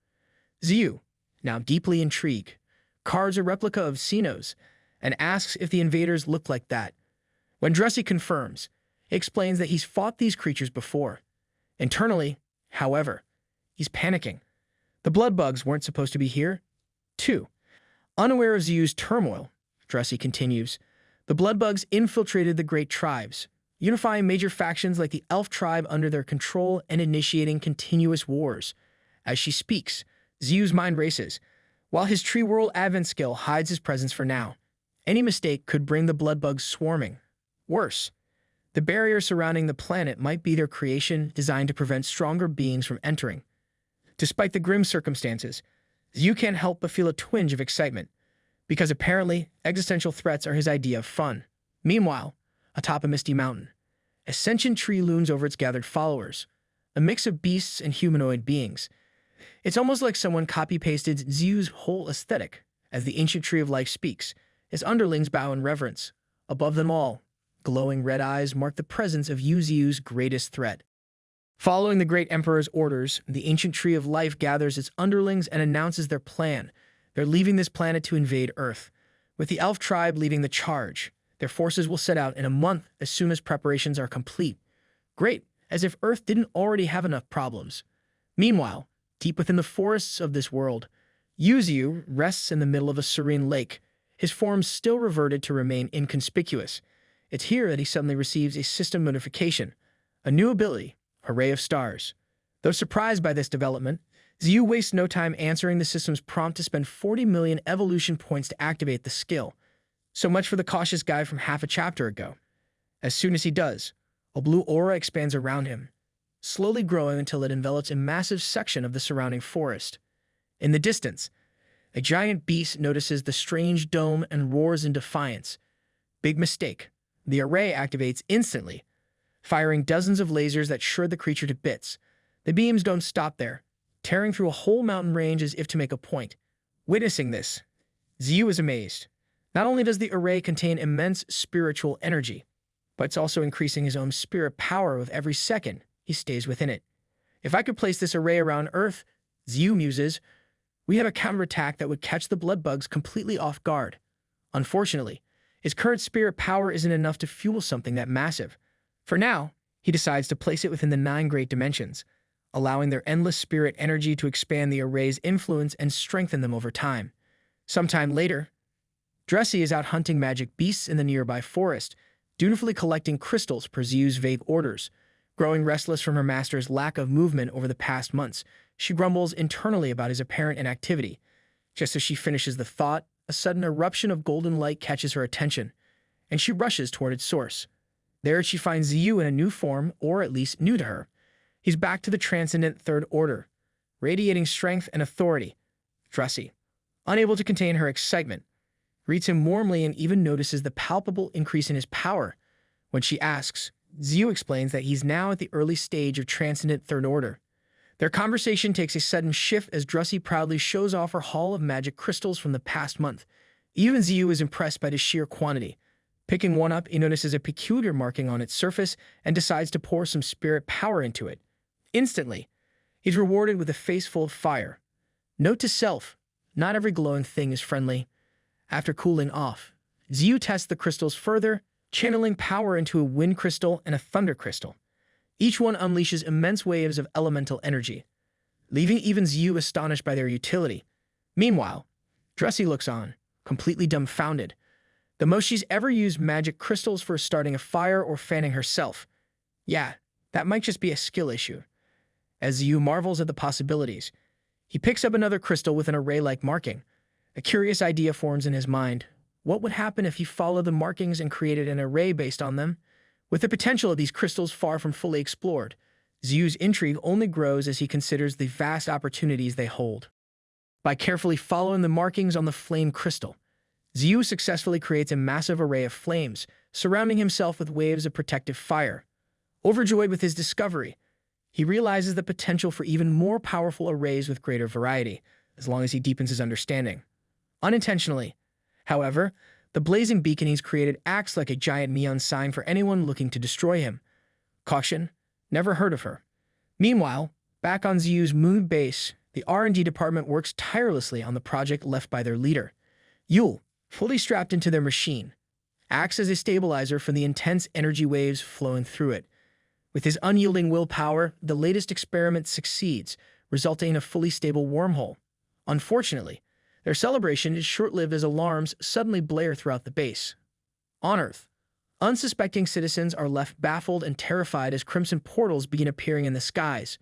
Ziyu, now deeply intrigued, carves a replica of Xenos and asks if the invaders look like that. When Dressy confirms, he explains that he's fought these creatures before. Internally, however, he's panicking. The bloodbugs weren't supposed to be here. 2. Unaware of Ziyu's turmoil, Dressy continues, the bloodbugs infiltrated the great tribes, unifying major factions like the elf tribe under their control and initiating continuous wars. As she speaks, Ziyu's mind races. While his tree world advent skill hides his presence for now, any mistake could bring the bloodbugs swarming. Worse, the barrier surrounding the planet might be their creation designed to prevent stronger beings from entering. Despite the grim circumstances, Ziyu can't help but feel a twinge of excitement, because apparently existential threats are his idea of fun. Meanwhile, atop a misty mountain, a sentient tree looms over its gathered followers, a mix of beasts and humanoid beings. It's almost like someone copy-pasted Ziyu's whole aesthetic. As the ancient tree of life speaks, his underlings bow in reverence. Above them all, glowing red eyes mark the presence of Yu Ziyu's greatest threat. Following the great emperor's orders, the ancient tree of life gathers its underlings and announces their plan. They're leaving this planet to invade Earth, with the elf tribe leading the charge. Their forces will set out in a month as soon as preparations are complete. Great, as if Earth didn't already have enough problems. Meanwhile, deep within the forests of this world, Yu Ziyu rests in the middle of a serene lake, his form still reverted to remain inconspicuous. It's here that he suddenly receives a system notification, a new ability, Array of Stars. Though surprised by this development, Ziyu wastes no time answering the system's prompt to spend 40 million evolution points to activate the skill. So much for the cautious guy from half a chapter ago. As soon as he does, a blue aura expands around him, slowly growing until it envelops a massive section of the surrounding forest. In the distance, a giant beast notices the strange dome and roars in defiance. Big mistake. The array activates instantly, firing dozens of lasers that shred the creature to bits. The beams don't stop there, tearing through a whole mountain range as if to make a point. Witnessing this, Ziyu is amazed. Not only does the array contain immense spiritual energy, but it's also increasing his own spirit power with every second he stays within it. If I could place this array around Earth, Ziyu muses, we have a counterattack that would catch the bloodbugs completely off guard. Unfortunately, his current spirit power isn't enough to fuel something that massive. For now, he decides to place it within the 9 great dimensions, allowing their endless spirit energy to expand the array's influence and strengthen them over time. Sometime later, Dressy is out hunting magic beasts in the nearby forest, dutifully collecting crystals per Ziyu's vague orders. Growing restless from her master's lack of movement over the past months, She grumbles internally about his apparent inactivity. Just as she finishes the thought, a sudden eruption of golden light catches her attention, and she rushes toward its source. There she finds Ziyu in a new form, or at least new to her. He's back to the transcendent third order, radiating strength and authority. Drusy, unable to contain her excitement, greets him warmly and even notices the palpable increase in his power. When she asks, Ziyu explains that he's now at the early stage of transcendent third order. Their conversation takes a sudden shift as Drusy proudly shows off her haul of magic crystals from the past month. Even Ziyu is impressed by the sheer quantity. Picking one up, he notices a peculiar marking on its surface and decides to pour some spirit power into it. Instantly, he's rewarded with a face full of fire. Note to self, not every glowing thing is friendly. After cooling off, Ziyu tests the crystals further, channeling power into a wind crystal and a thunder crystal. Each one unleashes immense waves of elemental energy, leaving even Ziyu astonished by their utility. Meanwhile, Drusy looks on, completely dumbfounded. The most she's ever used magic crystals for starting a fire or fanning herself. Yeah, that might just be a skill issue. As Ziyu marvels at the possibilities, he picks up another crystal with an array-like marking. A curious idea forms in his mind. What would happen if he followed the markings and created an array based on them? With the potential of these crystals far from fully explored, Ziyu's intrigue only grows as he considers the vast opportunities they hold. By carefully following the markings on the flame crystal, Ziyu successfully creates a massive array of flames, surrounding himself with waves of protective fire. Overjoyed with his discovery, he realizes the potential for even more powerful arrays with greater variety, as long as he deepens his understanding. Unintentionally, however, the blazing beacon he's created acts like a giant neon sign for anyone looking to destroy him. Caution, never heard of her. Meanwhile, back on Ziyu's moon base, the R&D department works tirelessly on the project left by their leader. Yule, fully strapped into their machine, acts as a stabilizer for the intense energy waves flowing through it. With his unyielding willpower, the latest experiment succeeds, resulting in a fully stable wormhole. Unfortunately, their celebration is short-lived as alarms suddenly blare throughout the base. On Earth, unsuspecting citizens are left baffled and terrified as crimson portals begin appearing in the skies.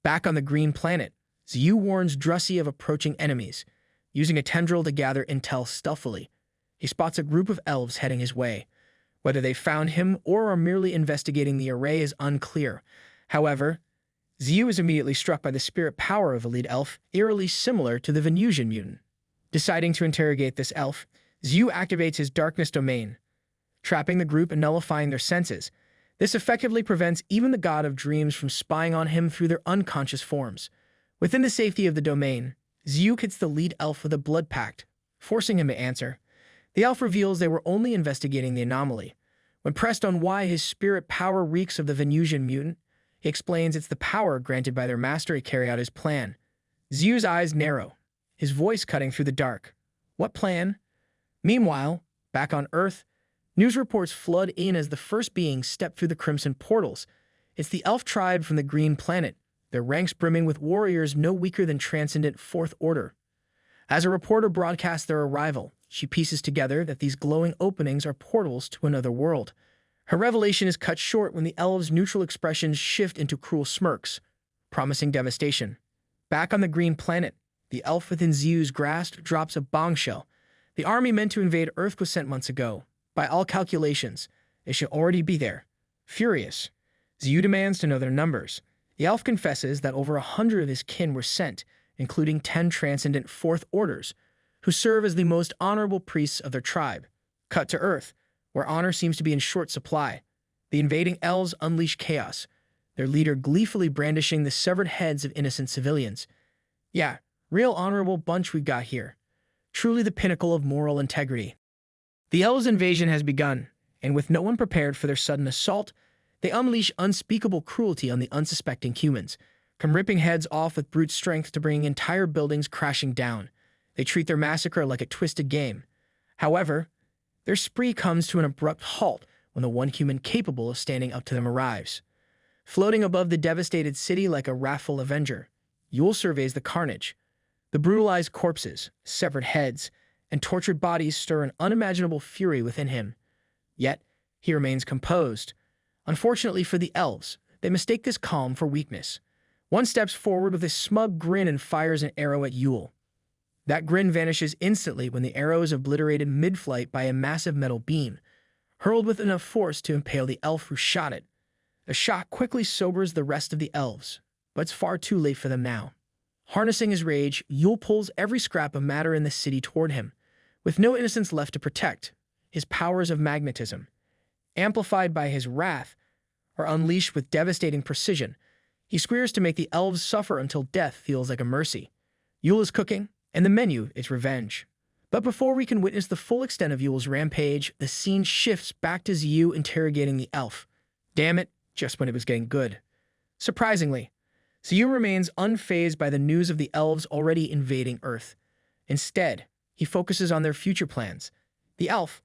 Back on the green planet, Ziyu warns Drusy of approaching enemies. Using a tendril to gather intel stealthily, he spots a group of elves heading his way. Whether they found him or are merely investigating the array is unclear. However, Ziyu is immediately struck by the spirit power of a lead elf, eerily similar to the Venusian mutant. Deciding to interrogate this elf, Ziyu activates his darkness domain, trapping the group and nullifying their senses. This effectively prevents even the god of dreams from spying on him through their unconscious forms. Within the safety of the domain, Ziyu hits the lead elf with a blood pact, forcing him to answer. The elf reveals they were only investigating the anomaly. When pressed on why his spirit power reeks of the Venusian mutant, he explains it's the power granted by their master to carry out his plan. Ziyu's eyes narrow, his voice cutting through the dark. What plan? Meanwhile, back on Earth, news reports flood in as the first beings step through the crimson portals. It's the elf tribe from the green planet, their ranks brimming with warriors no weaker than transcendent fourth order. As a reporter broadcasts their arrival, she pieces together that these glowing openings are portals to another world. Her revelation is cut short when the elves' neutral expressions shift into cruel smirks, promising devastation. Back on the green planet, the elf within Ziyu's grasp drops a bombshell. The army meant to invade Earth was sent months ago. By all calculations, they should already be there. Furious, Ziyu demands to know their numbers. The elf confesses that over 100 of his kin were sent, including 10 transcendent fourth orders, who serve as the most honorable priests of their tribe. Cut to Earth, where honor seems to be in short supply. The invading elves unleash chaos, their leader gleefully brandishing the severed heads of innocent civilians. Yeah, real honorable bunch we got here. Truly the pinnacle of moral integrity. The elves' invasion has begun, and with no one prepared for their sudden assault, they unleash unspeakable cruelty on the unsuspecting humans, from ripping heads off with brute strength to bringing entire buildings crashing down. They treat their massacre like a twisted game. However, their spree comes to an abrupt halt when the one human capable of standing up to them arrives. Floating above the devastated city like a wrathful avenger, Yule surveys the carnage. The brutalized corpses, severed heads, and tortured bodies stir an unimaginable fury within him. Yet, he remains composed. Unfortunately for the elves, they mistake this calm for weakness. One steps forward with a smug grin and fires an arrow at Yule. That grin vanishes instantly when the arrow is obliterated mid-flight by a massive metal beam, hurled with enough force to impale the elf who shot it. The shock quickly sobers the rest of the elves, but it's far too late for them now. Harnessing his rage, Yule pulls every scrap of matter in the city toward him, with no innocence left to protect. His powers of magnetism, amplified by his wrath, are unleashed with devastating precision. He squeals to make the elves suffer until death feels like a mercy. Yule is cooking, and the menu is revenge. But before we can witness the full extent of Yule's rampage, the scene shifts back to Ziyu interrogating the elf. Damn it, just when it was getting good. Surprisingly, Ziyu remains unfazed by the news of the elves already invading Earth. Instead, he focuses on their future plans. The elf,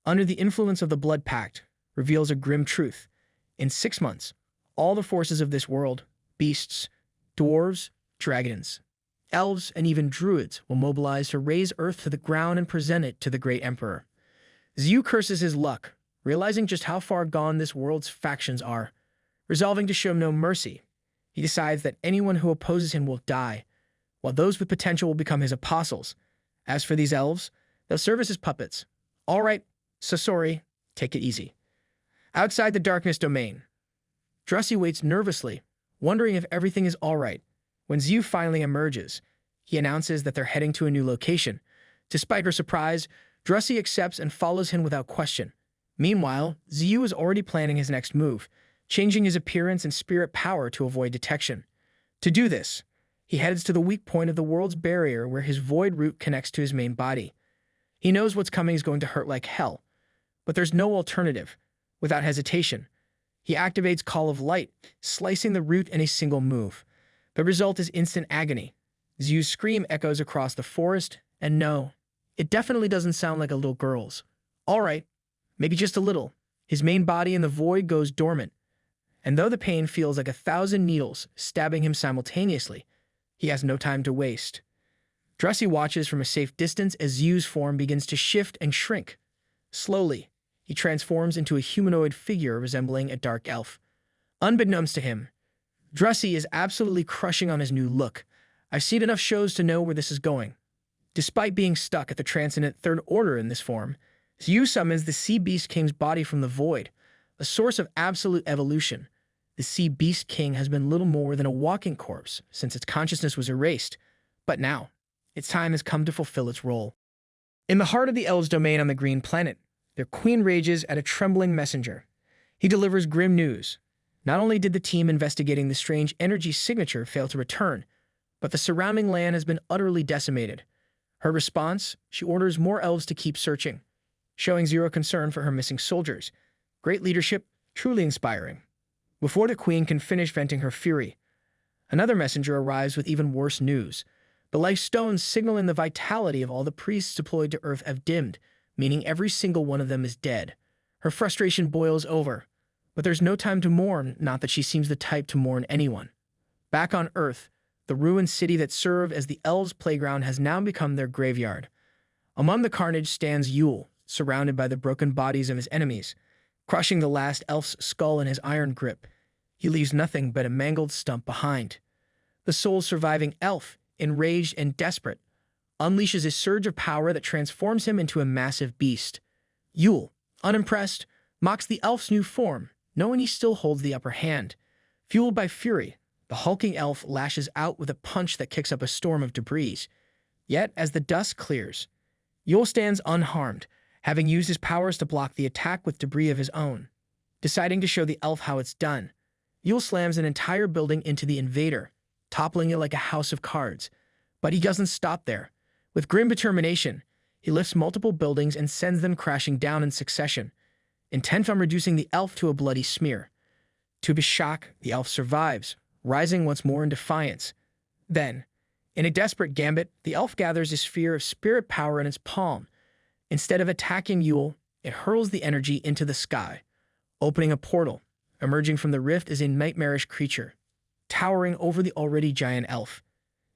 under the influence of the Blood Pact, reveals a grim truth. In 6 months, all the forces of this world, beasts, dwarves, dragons, elves, and even druids will mobilize to raze Earth to the ground and present it to the great emperor. Ziyu curses his luck, realizing just how far gone this world's factions are. Resolving to show no mercy, he decides that anyone who opposes him will die, while those with potential will become his apostles. As for these elves, they'll serve as his puppets. All right, Sasori, take it easy. Outside the darkness domain, Drusy waits nervously, wondering if everything is all right. When Ziyu finally emerges, he announces that they're heading to a new location. Despite her surprise, Drusy accepts and follows him without question. Meanwhile, Ziyu is already planning his next move, changing his appearance and spirit power to avoid detection. To do this, he heads to the weak point of the world's barrier where his void root connects to his main body. He knows what's coming is going to hurt like hell, but there's no alternative. Without hesitation, he activates Call of Light, slicing the root in a single move. The result is instant agony. Ziyu's scream echoes across the forest, and no, it definitely doesn't sound like a little girl's. All right, maybe just a little. His main body in the void goes dormant, and though the pain feels like 1,000 needles stabbing him simultaneously, he has no time to waste. Drusy watches from a safe distance as Ziyu's form begins to shift and shrink. Slowly, he transforms into a humanoid figure resembling a dark elf. Unbeknownst to him, Drusy is absolutely crushing on his new look. I've seen enough shows to know where this is going. Despite being stuck at the transcendent Third Order in this form, Ziyu summons the Sea Beast King's body from the void, a source of absolute evolution. The Sea Beast King has been little more than a walking corpse since its consciousness was erased, but now, its time has come to fulfill its role. In the heart of the Elves' domain on the Green Planet, their queen rages at a trembling messenger. He delivers grim news. Not only did the team investigating the strange energy signature fail to return, but the surrounding land has been utterly decimated. Her response, she orders more elves to keep searching, showing zero concern for her missing soldiers. Great leadership, truly inspiring. Before the queen can finish venting her fury, another messenger arrives with even worse news. The life stones signaling the vitality of all the priests deployed to Earth have dimmed, meaning every single one of them is dead. Her frustration boils over, but there's no time to mourn, not that she seems the type to mourn anyone. Back on Earth, the ruined city that served as the elves' playground has now become their graveyard. Among the carnage stands Yule, surrounded by the broken bodies of his enemies, crushing the last elf's skull in his iron grip. He leaves nothing but a mangled stump behind. The sole surviving elf, enraged and desperate, unleashes a surge of power that transforms him into a massive beast. Yule, unimpressed, mocks the elf's new form, knowing he still holds the upper hand. Fueled by fury, the hulking elf lashes out with a punch that kicks up a storm of debris. Yet, as the dust clears, Yule stands unharmed, having used his powers to block the attack with debris of his own. Deciding to show the elf how it's done, Yule slams an entire building into the invader, toppling it like a house of cards. But he doesn't stop there. With grim determination, he lifts multiple buildings and sends them crashing down in succession, intent on reducing the elf to a bloody smear. To his shock, the elf survives, rising once more in defiance. Then, in a desperate gambit, the elf gathers a sphere of spirit power in its palm. Instead of attacking Yule, it hurls the energy into the sky, opening a portal. Emerging from the rift is a nightmarish creature, towering over the already giant elf.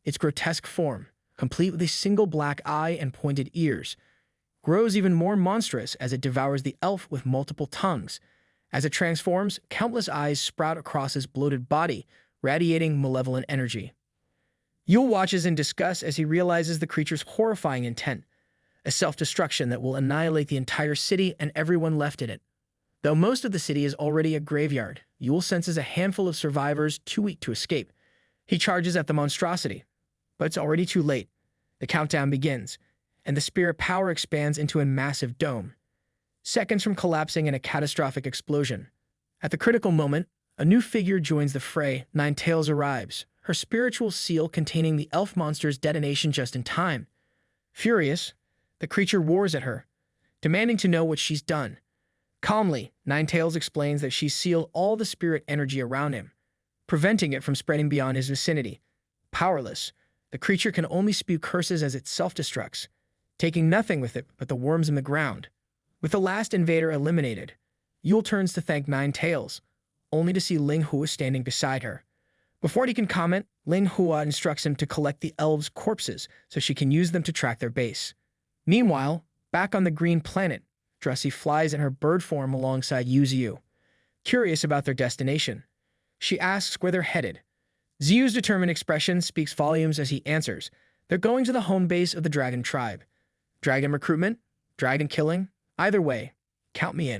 Its grotesque form, complete with a single black eye and pointed ears, grows even more monstrous as it devours the elf with multiple tongues. As it transforms, countless eyes sprout across his bloated body, radiating malevolent energy. Yule watches in disgust as he realizes the creature's horrifying intent, a self-destruction that will annihilate the entire city and everyone left in it. Though most of the city is already a graveyard, Yule senses a handful of survivors too weak to escape. He charges at the monstrosity, but it's already too late. The countdown begins, and the spirit power expands into a massive dome, seconds from collapsing in a catastrophic explosion. At the critical moment, a new figure joins the fray. Ninetales arrives, her spiritual seal containing the elf monster's detonation just in time. Furious, the creature roars at her, demanding to know what she's done. Calmly, Ninetales explains that she's sealed all the spirit energy around him, preventing it from spreading beyond his vicinity. Powerless, the creature can only spew curses as it self-destructs, taking nothing with it but the worms in the ground. With the last invader eliminated, Yule turns to thank Ninetales, only to see Ling Hua standing beside her. Before he can comment, Ling Hua instructs him to collect the elves' corpses so she can use them to track their base. Meanwhile, back on the green planet, Drusy flies in her bird form alongside Yu Ziyu. Curious about their destination, she asks where they're headed. Ziyu's determined expression speaks volumes as he answers. They're going to the home base of the dragon tribe. Dragon recruitment? Dragon killing? Either way, count me in.